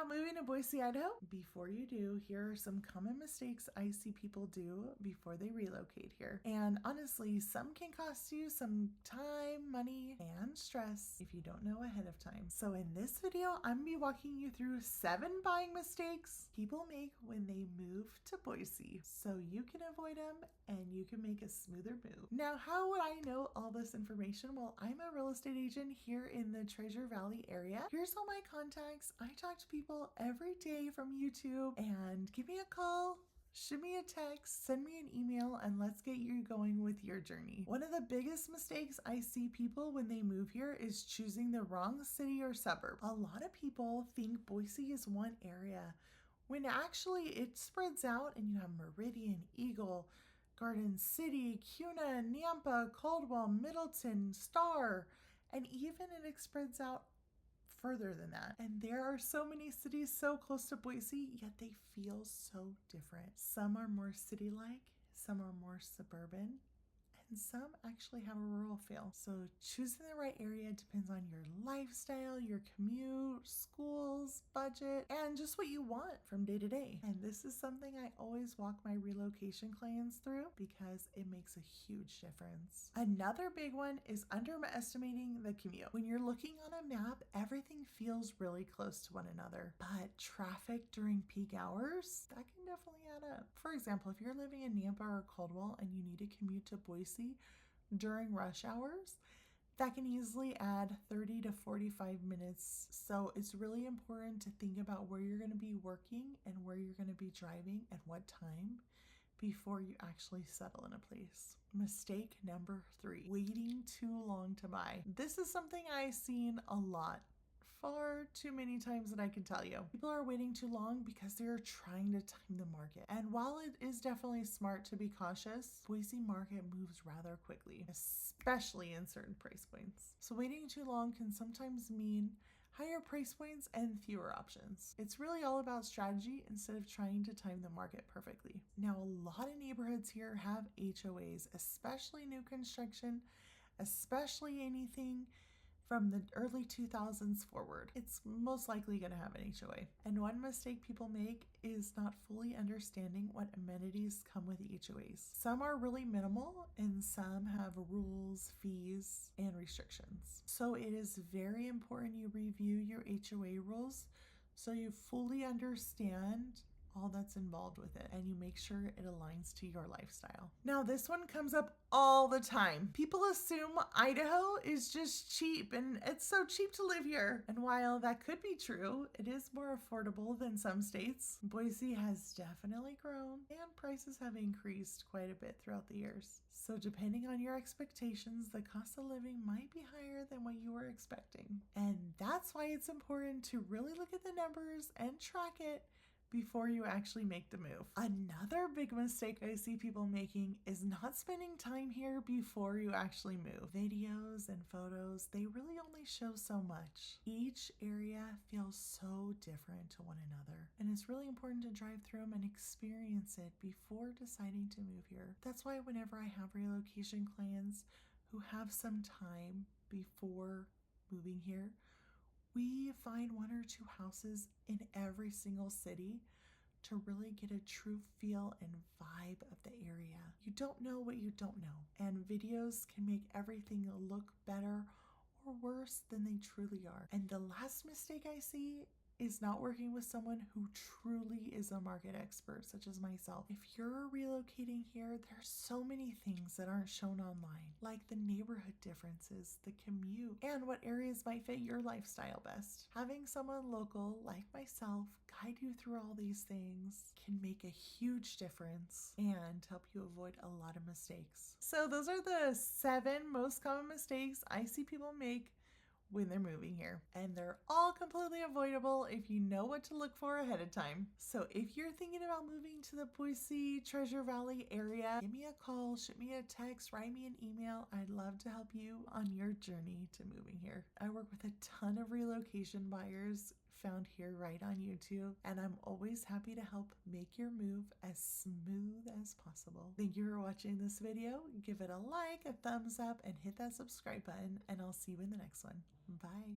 about moving to Boise, Idaho? Before you do, here are some common mistakes I see people do before they relocate here. And honestly, some can cost you some time, money, and stress if you don't know ahead of time. So in this video, I'm gonna be walking you through 7 buying mistakes people make when they move to Boise, so you can avoid them and you can make a smoother move. Now, how would I know all this information? Well, I'm a real estate agent here in the Treasure Valley area. Here's all my contacts. I talk to people every day from YouTube, and give me a call, shoot me a text, send me an email, and let's get you going with your journey. One of the biggest mistakes I see people when they move here is choosing the wrong city or suburb. A lot of people think Boise is one area, when actually it spreads out and you have Meridian, Eagle, Garden City, Kuna, Nampa, Caldwell, Middleton, Star, and even it spreads out further than that. And there are so many cities so close to Boise, yet they feel so different. Some are more city-like, some are more suburban, and some actually have a rural feel. So choosing the right area depends on your lifestyle, your commute, schools, budget, and just what you want from day to day. And this is something I always walk my relocation clients through because it makes a huge difference. Another big one is underestimating the commute. When you're looking on a map, everything feels really close to one another, but traffic during peak hours, that can definitely add up. For example, if you're living in Nampa or Caldwell and you need to commute to Boise during rush hours, that can easily add 30 to 45 minutes. So it's really important to think about where you're going to be working and where you're going to be driving at what time before you actually settle in a place. Mistake number 3, waiting too long to buy. This is something I've seen a lot. Far too many times that I can tell you. People are waiting too long because they're trying to time the market. And while it is definitely smart to be cautious, Boise market moves rather quickly, especially in certain price points. So waiting too long can sometimes mean higher price points and fewer options. It's really all about strategy instead of trying to time the market perfectly. Now, a lot of neighborhoods here have HOAs, especially new construction, especially anything from the early 2000s forward. It's most likely going to have an HOA. And one mistake people make is not fully understanding what amenities come with HOAs. Some are really minimal and some have rules, fees, and restrictions. So it is very important you review your HOA rules so you fully understand all that's involved with it and you make sure it aligns to your lifestyle. Now, this one comes up all the time. People assume Idaho is just cheap and it's so cheap to live here. And while that could be true, it is more affordable than some states. Boise has definitely grown and prices have increased quite a bit throughout the years. So depending on your expectations, the cost of living might be higher than what you were expecting. And that's why it's important to really look at the numbers and track it before you actually make the move. Another big mistake I see people making is not spending time here before you actually move. Videos and photos, they really only show so much. Each area feels so different to one another, and it's really important to drive through them and experience it before deciding to move here. That's why whenever I have relocation clients who have some time before moving here, we find 1 or 2 houses in every single city to really get a true feel and vibe of the area. You don't know what you don't know, and videos can make everything look better or worse than they truly are. And the last mistake I see is not working with someone who truly is a market expert, such as myself. If you're relocating here, there's so many things that aren't shown online, like the neighborhood differences, the commute, and what areas might fit your lifestyle best. Having someone local, like myself, guide you through all these things can make a huge difference and help you avoid a lot of mistakes. So those are the 7 most common mistakes I see people make when they're moving here, and they're all completely avoidable if you know what to look for ahead of time. So if you're thinking about moving to the Boise Treasure Valley area, give me a call, shoot me a text, write me an email. I'd love to help you on your journey to moving here. I work with a ton of relocation buyers found here right on YouTube, and I'm always happy to help make your move as smooth as possible. Thank you for watching this video. Give it a like, a thumbs up, and hit that subscribe button, and I'll see you in the next one. Bye.